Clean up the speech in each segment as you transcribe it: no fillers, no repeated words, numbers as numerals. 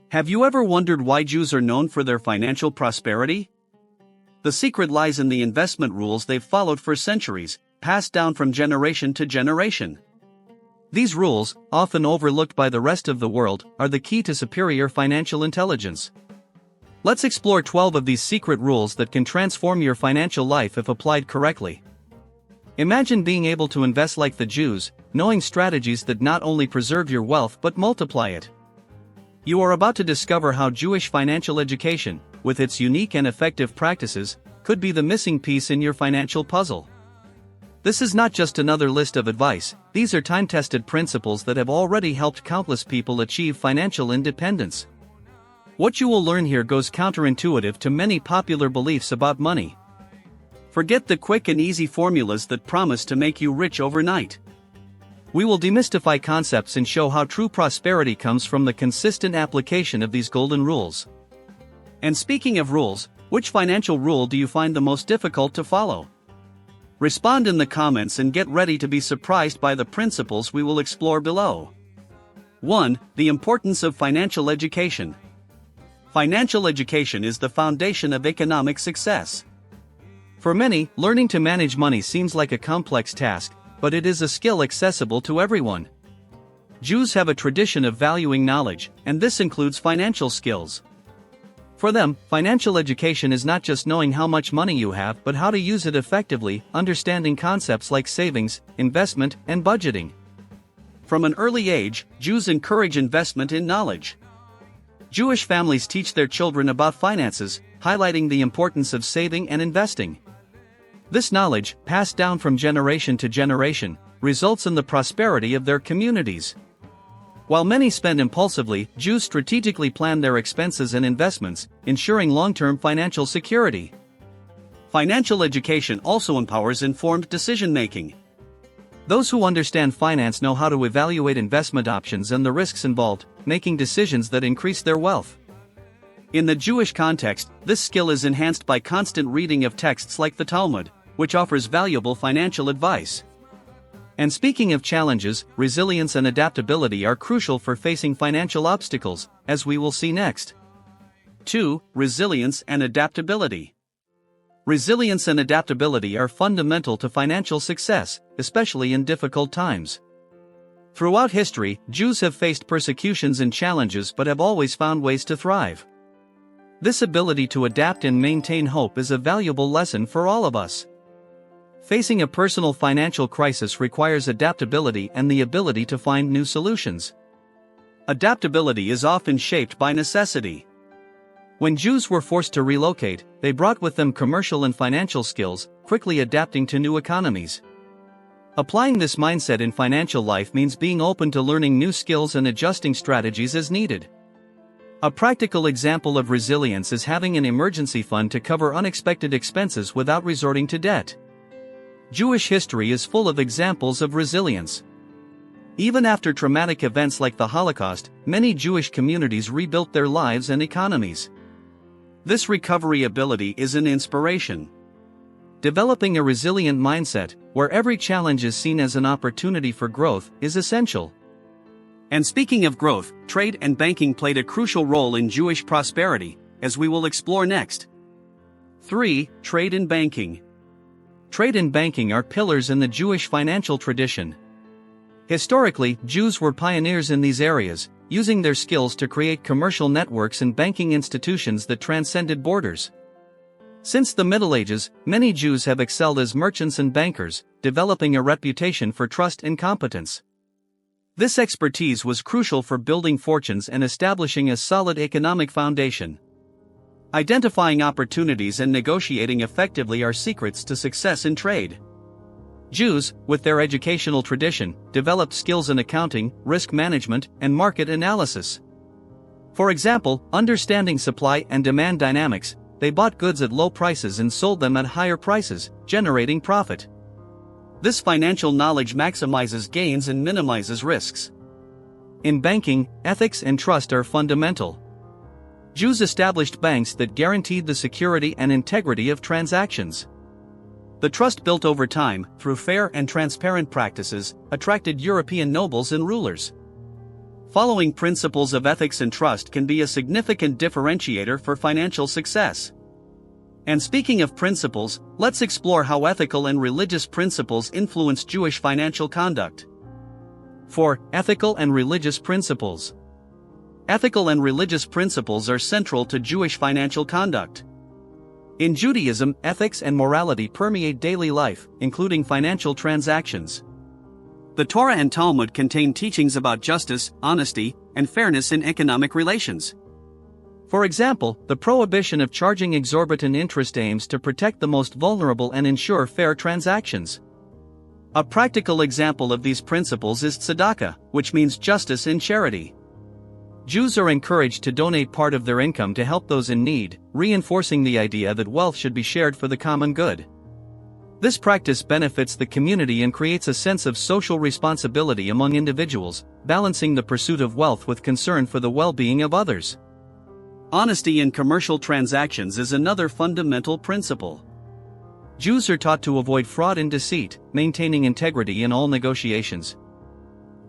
Have you ever wondered why Jews are known for their financial prosperity? The secret lies in the investment rules they've followed for centuries, passed down from generation to generation. These rules, often overlooked by the rest of the world, are the key to superior financial intelligence. Let's explore 12 of these secret rules that can transform your financial life if applied correctly. Imagine being able to invest like the Jews, knowing strategies that not only preserve your wealth but multiply it. You are about to discover how Jewish financial education, with its unique and effective practices, could be the missing piece in your financial puzzle. This is not just another list of advice, these are time-tested principles that have already helped countless people achieve financial independence. What you will learn here goes counterintuitive to many popular beliefs about money. Forget the quick and easy formulas that promise to make you rich overnight. We will demystify concepts and show how true prosperity comes from the consistent application of these golden rules. And speaking of rules, which financial rule do you find the most difficult to follow? Respond in the comments and get ready to be surprised by the principles we will explore below. 1. The importance of financial education. Financial education is the foundation of economic success. For many, learning to manage money seems like a complex task, but it is a skill accessible to everyone. Jews have a tradition of valuing knowledge, and this includes financial skills. For them, financial education is not just knowing how much money you have but how to use it effectively, understanding concepts like savings, investment, and budgeting. From an early age, Jews encourage investment in knowledge. Jewish families teach their children about finances, highlighting the importance of saving and investing. This knowledge, passed down from generation to generation, results in the prosperity of their communities. While many spend impulsively, Jews strategically plan their expenses and investments, ensuring long-term financial security. Financial education also empowers informed decision-making. Those who understand finance know how to evaluate investment options and the risks involved, making decisions that increase their wealth. In the Jewish context, this skill is enhanced by constant reading of texts like the Talmud, which offers valuable financial advice. And speaking of challenges, resilience and adaptability are crucial for facing financial obstacles, as we will see next. 2. Resilience and adaptability. Resilience and adaptability are fundamental to financial success, especially in difficult times. Throughout history, Jews have faced persecutions and challenges but have always found ways to thrive. This ability to adapt and maintain hope is a valuable lesson for all of us. Facing a personal financial crisis requires adaptability and the ability to find new solutions. Adaptability is often shaped by necessity. When Jews were forced to relocate, they brought with them commercial and financial skills, quickly adapting to new economies. Applying this mindset in financial life means being open to learning new skills and adjusting strategies as needed. A practical example of resilience is having an emergency fund to cover unexpected expenses without resorting to debt. Jewish history is full of examples of resilience. Even after traumatic events like the Holocaust, many Jewish communities rebuilt their lives and economies. This recovery ability is an inspiration. Developing a resilient mindset, where every challenge is seen as an opportunity for growth, is essential. And speaking of growth, trade and banking played a crucial role in Jewish prosperity, as we will explore next. 3. Trade and banking. Trade and banking are pillars in the Jewish financial tradition. Historically, Jews were pioneers in these areas, using their skills to create commercial networks and banking institutions that transcended borders. Since the Middle Ages, many Jews have excelled as merchants and bankers, developing a reputation for trust and competence. This expertise was crucial for building fortunes and establishing a solid economic foundation. Identifying opportunities and negotiating effectively are secrets to success in trade. Jews, with their educational tradition, developed skills in accounting, risk management, and market analysis. For example, understanding supply and demand dynamics, they bought goods at low prices and sold them at higher prices, generating profit. This financial knowledge maximizes gains and minimizes risks. In banking, ethics and trust are fundamental. Jews established banks that guaranteed the security and integrity of transactions. The trust built over time, through fair and transparent practices, attracted European nobles and rulers. following principles of ethics and trust can be a significant differentiator for financial success. And speaking of principles, let's explore how ethical and religious principles influence Jewish financial conduct. 4. Ethical and religious principles. Ethical and religious principles are central to Jewish financial conduct. In Judaism, ethics and morality permeate daily life, including financial transactions. The Torah and Talmud contain teachings about justice, honesty, and fairness in economic relations. For example, the prohibition of charging exorbitant interest aims to protect the most vulnerable and ensure fair transactions. A practical example of these principles is tzedakah, which means justice in charity. Jews are encouraged to donate part of their income to help those in need, reinforcing the idea that wealth should be shared for the common good. This practice benefits the community and creates a sense of social responsibility among individuals, balancing the pursuit of wealth with concern for the well-being of others. Honesty in commercial transactions is another fundamental principle. Jews are taught to avoid fraud and deceit, maintaining integrity in all negotiations.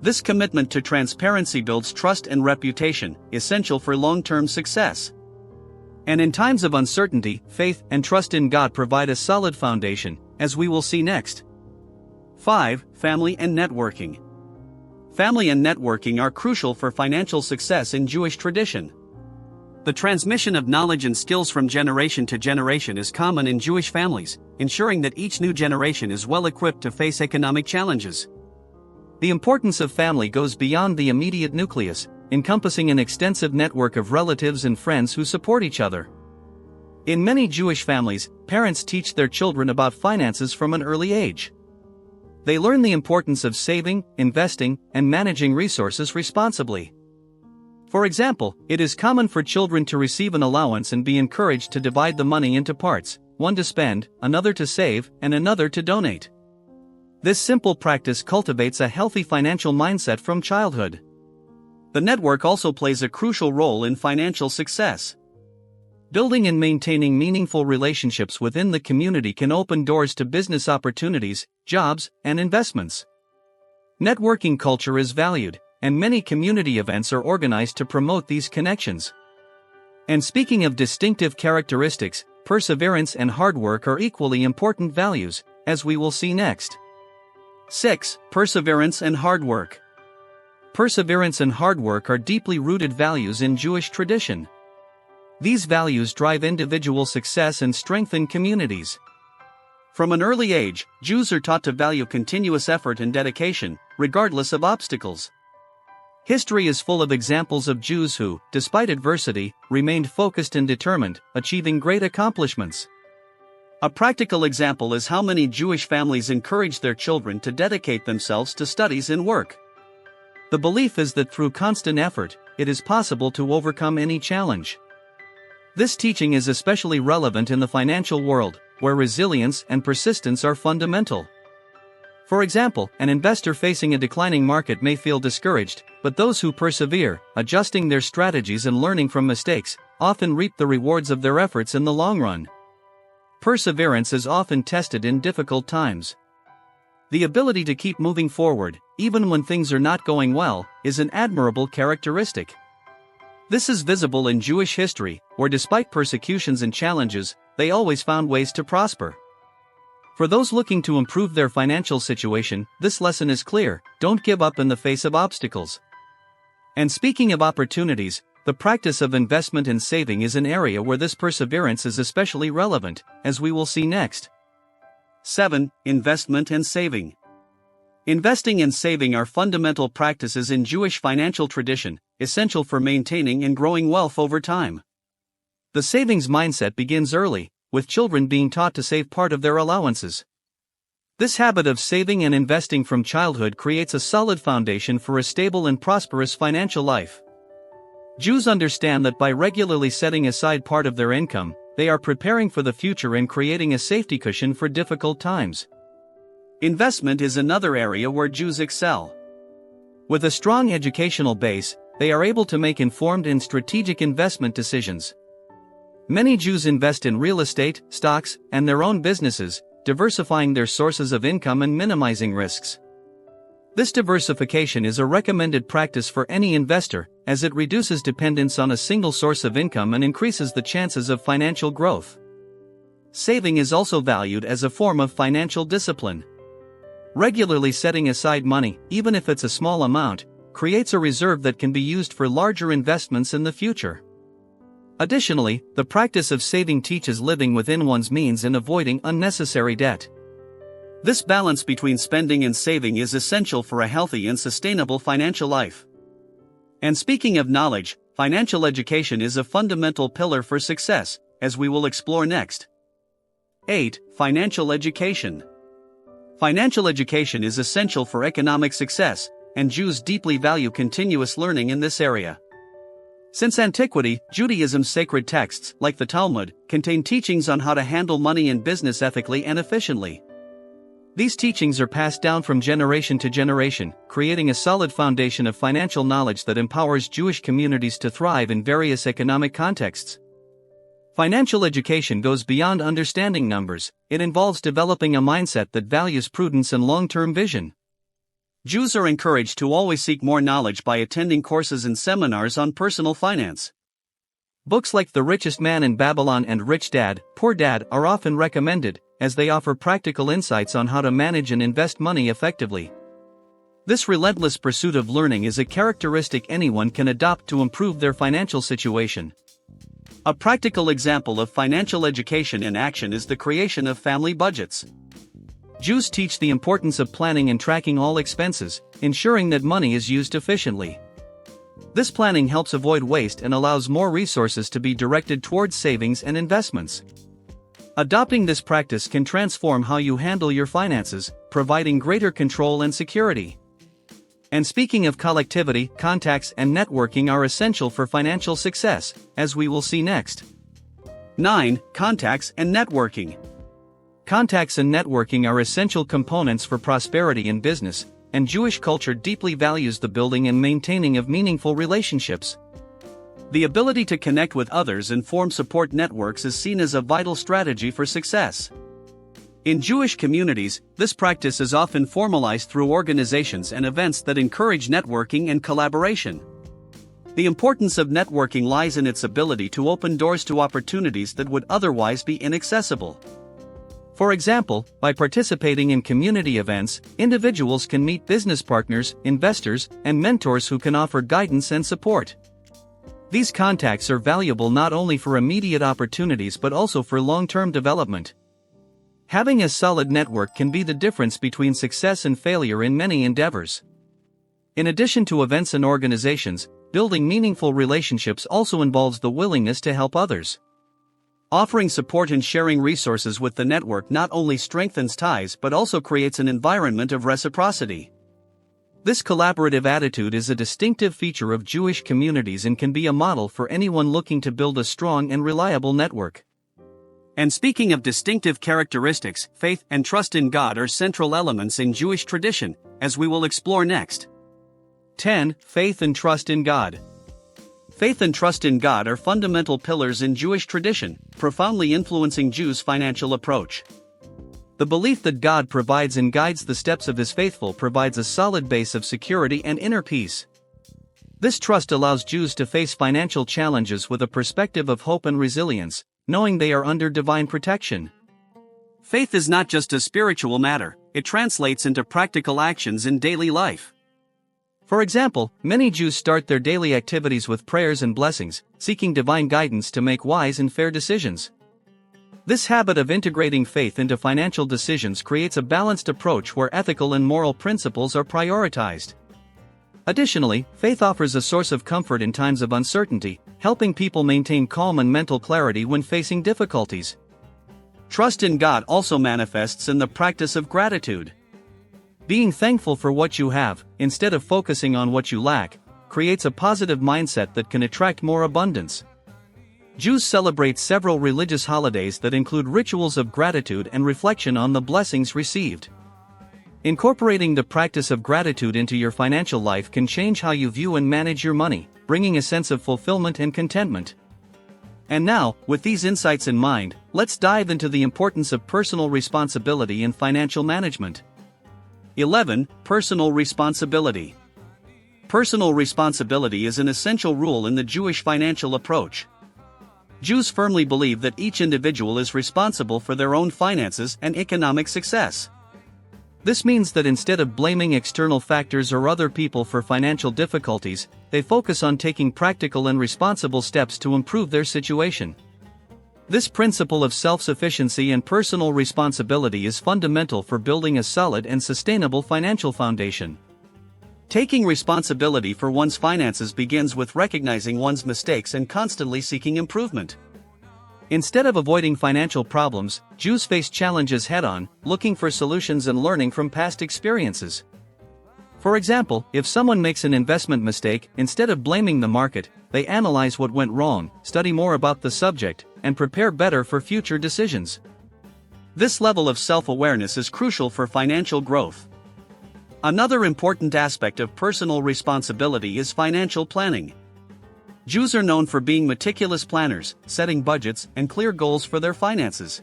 This commitment to transparency builds trust and reputation, essential for long-term success. And in times of uncertainty, faith and trust in God provide a solid foundation, as we will see next. 5. Family and networking. Family and networking are crucial for financial success in Jewish tradition. The transmission of knowledge and skills from generation to generation is common in Jewish families, ensuring that each new generation is well equipped to face economic challenges. The importance of family goes beyond the immediate nucleus, encompassing an extensive network of relatives and friends who support each other. In many Jewish families, parents teach their children about finances from an early age. They learn the importance of saving, investing, and managing resources responsibly. For example, it is common for children to receive an allowance and be encouraged to divide the money into parts, one to spend, another to save, and another to donate. This simple practice cultivates a healthy financial mindset from childhood. The network also plays a crucial role in financial success. Building and maintaining meaningful relationships within the community can open doors to business opportunities, jobs, and investments. Networking culture is valued, and many community events are organized to promote these connections. And speaking of distinctive characteristics, perseverance and hard work are equally important values, as we will see next. 6. Perseverance and hard work. Perseverance and hard work are deeply rooted values in Jewish tradition. These values drive individual success and strengthen communities. From an early age, Jews are taught to value continuous effort and dedication, regardless of obstacles. History is full of examples of Jews who, despite adversity, remained focused and determined, achieving great accomplishments. A practical example is how many Jewish families encourage their children to dedicate themselves to studies and work. The belief is that through constant effort, it is possible to overcome any challenge. This teaching is especially relevant in the financial world, where resilience and persistence are fundamental. For example, an investor facing a declining market may feel discouraged, but those who persevere, adjusting their strategies and learning from mistakes, often reap the rewards of their efforts in the long run. Perseverance is often tested in difficult times. The ability to keep moving forward, even when things are not going well, is an admirable characteristic. This is visible in Jewish history, where despite persecutions and challenges, they always found ways to prosper. For those looking to improve their financial situation, this lesson is clear: don't give up in the face of obstacles. And speaking of opportunities, the practice of investment and saving is an area where this perseverance is especially relevant, as we will see next. 7. Investment and saving. Investing and saving are fundamental practices in Jewish financial tradition, essential for maintaining and growing wealth over time. The savings mindset begins early, with children being taught to save part of their allowances. This habit of saving and investing from childhood creates a solid foundation for a stable and prosperous financial life. Jews understand that by regularly setting aside part of their income, they are preparing for the future and creating a safety cushion for difficult times. Investment is another area where Jews excel. With a strong educational base, they are able to make informed and strategic investment decisions. Many Jews invest in real estate, stocks, and their own businesses, diversifying their sources of income and minimizing risks. This diversification is a recommended practice for any investor, as it reduces dependence on a single source of income and increases the chances of financial growth. Saving is also valued as a form of financial discipline. Regularly setting aside money, even if it's a small amount, creates a reserve that can be used for larger investments in the future. Additionally, the practice of saving teaches living within one's means and avoiding unnecessary debt. This balance between spending and saving is essential for a healthy and sustainable financial life. And speaking of knowledge, financial education is a fundamental pillar for success, as we will explore next. 8. Financial education. Financial education is essential for economic success, and Jews deeply value continuous learning in this area. Since antiquity, Judaism's sacred texts, like the Talmud, contain teachings on how to handle money and business ethically and efficiently. These teachings are passed down from generation to generation, creating a solid foundation of financial knowledge that empowers Jewish communities to thrive in various economic contexts. Financial education goes beyond understanding numbers; it involves developing a mindset that values prudence and long-term vision. Jews are encouraged to always seek more knowledge by attending courses and seminars on personal finance. Books like The Richest Man in Babylon and Rich Dad, Poor Dad are often recommended, as they offer practical insights on how to manage and invest money effectively. This relentless pursuit of learning is a characteristic anyone can adopt to improve their financial situation. A practical example of financial education in action is the creation of family budgets. Jews teach the importance of planning and tracking all expenses, ensuring that money is used efficiently. This planning helps avoid waste and allows more resources to be directed towards savings and investments. Adopting this practice can transform how you handle your finances, providing greater control and security. And speaking of collectivity, contacts and networking are essential for financial success, as we will see next. 9. Contacts and networking. Contacts and networking are essential components for prosperity in business, and Jewish culture deeply values the building and maintaining of meaningful relationships. The ability to connect with others and form support networks is seen as a vital strategy for success. In Jewish communities, this practice is often formalized through organizations and events that encourage networking and collaboration. The importance of networking lies in its ability to open doors to opportunities that would otherwise be inaccessible. For example, by participating in community events, individuals can meet business partners, investors, and mentors who can offer guidance and support. These contacts are valuable not only for immediate opportunities but also for long-term development. Having a solid network can be the difference between success and failure in many endeavors. In addition to events and organizations, building meaningful relationships also involves the willingness to help others. Offering support and sharing resources with the network not only strengthens ties but also creates an environment of reciprocity. This collaborative attitude is a distinctive feature of Jewish communities and can be a model for anyone looking to build a strong and reliable network. And speaking of distinctive characteristics, faith and trust in God are central elements in Jewish tradition, as we will explore next. 10. Faith and trust in God. Faith and trust in God are fundamental pillars in Jewish tradition, profoundly influencing Jews' financial approach. The belief that God provides and guides the steps of His faithful provides a solid base of security and inner peace. This trust allows Jews to face financial challenges with a perspective of hope and resilience, knowing they are under divine protection. Faith is not just a spiritual matter, it translates into practical actions in daily life. For example, many Jews start their daily activities with prayers and blessings, seeking divine guidance to make wise and fair decisions. This habit of integrating faith into financial decisions creates a balanced approach where ethical and moral principles are prioritized. Additionally, faith offers a source of comfort in times of uncertainty, helping people maintain calm and mental clarity when facing difficulties. Trust in God also manifests in the practice of gratitude. Being thankful for what you have, instead of focusing on what you lack, creates a positive mindset that can attract more abundance. Jews celebrate several religious holidays that include rituals of gratitude and reflection on the blessings received. Incorporating the practice of gratitude into your financial life can change how you view and manage your money, bringing a sense of fulfillment and contentment. And now, with these insights in mind, let's dive into the importance of personal responsibility in financial management. 11. Personal responsibility. Personal responsibility is an essential rule in the Jewish financial approach. Jews firmly believe that each individual is responsible for their own finances and economic success. This means that instead of blaming external factors or other people for financial difficulties, they focus on taking practical and responsible steps to improve their situation. This principle of self-sufficiency and personal responsibility is fundamental for building a solid and sustainable financial foundation. Taking responsibility for one's finances begins with recognizing one's mistakes and constantly seeking improvement. Instead of avoiding financial problems, Jews face challenges head-on, looking for solutions and learning from past experiences. For example, if someone makes an investment mistake, instead of blaming the market, they analyze what went wrong, study more about the subject, and prepare better for future decisions. This level of self-awareness is crucial for financial growth. Another important aspect of personal responsibility is financial planning. Jews are known for being meticulous planners, setting budgets and clear goals for their finances.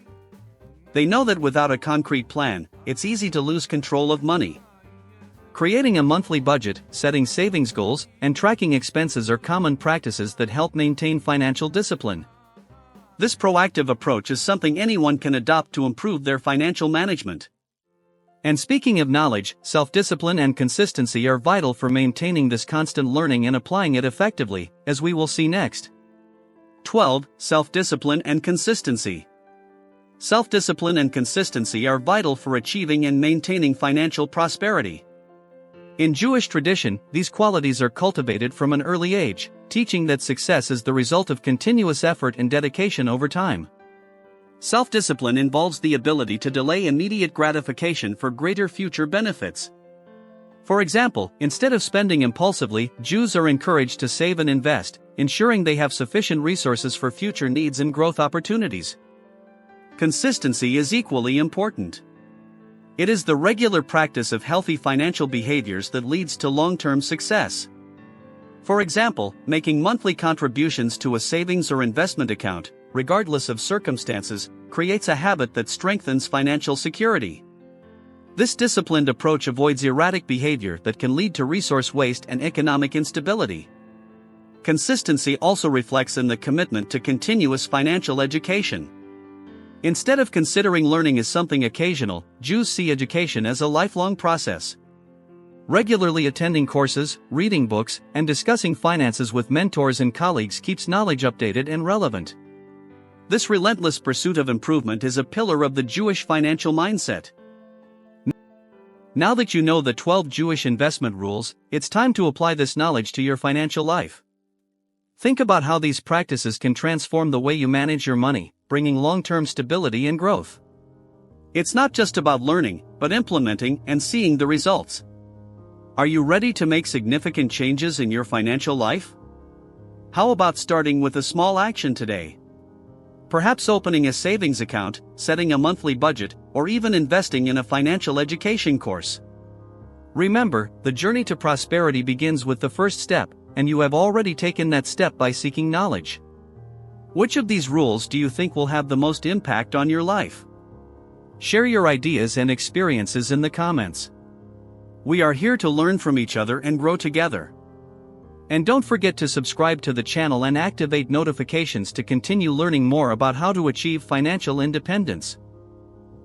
They know that without a concrete plan, it's easy to lose control of money. Creating a monthly budget, setting savings goals, and tracking expenses are common practices that help maintain financial discipline. This proactive approach is something anyone can adopt to improve their financial management. And speaking of knowledge, self-discipline and consistency are vital for maintaining this constant learning and applying it effectively, as we will see next. 12. Self-discipline and consistency. Self-discipline and consistency are vital for achieving and maintaining financial prosperity. In Jewish tradition, these qualities are cultivated from an early age, teaching that success is the result of continuous effort and dedication over time. Self-discipline involves the ability to delay immediate gratification for greater future benefits. For example, instead of spending impulsively, Jews are encouraged to save and invest, ensuring they have sufficient resources for future needs and growth opportunities. Consistency is equally important. It is the regular practice of healthy financial behaviors that leads to long-term success. For example, making monthly contributions to a savings or investment account, regardless of circumstances, creates a habit that strengthens financial security. This disciplined approach avoids erratic behavior that can lead to resource waste and economic instability. Consistency also reflects in the commitment to continuous financial education. Instead of considering learning as something occasional, Jews see education as a lifelong process. Regularly attending courses, reading books, and discussing finances with mentors and colleagues keeps knowledge updated and relevant. This relentless pursuit of improvement is a pillar of the Jewish financial mindset. Now that you know the 12 Jewish investment rules, it's time to apply this knowledge to your financial life. Think about how these practices can transform the way you manage your money, bringing long-term stability and growth. It's not just about learning, but implementing and seeing the results. Are you ready to make significant changes in your financial life? How about starting with a small action today? Perhaps opening a savings account, setting a monthly budget, or even investing in a financial education course. Remember, the journey to prosperity begins with the first step, and you have already taken that step by seeking knowledge. Which of these rules do you think will have the most impact on your life? Share your ideas and experiences in the comments. We are here to learn from each other and grow together. And don't forget to subscribe to the channel and activate notifications to continue learning more about how to achieve financial independence.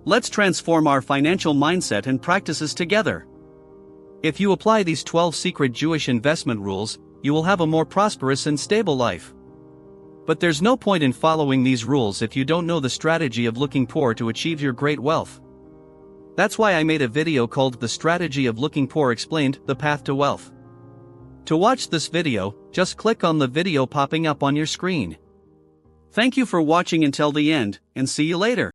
Let's transform our financial mindset and practices together. If you apply these 12 secret Jewish investment rules, you will have a more prosperous and stable life. But there's no point in following these rules if you don't know the strategy of looking poor to achieve your great wealth. That's why I made a video called The Strategy of Looking Poor Explained, The Path to Wealth. To watch this video, just click on the video popping up on your screen. Thank you for watching until the end, and see you later.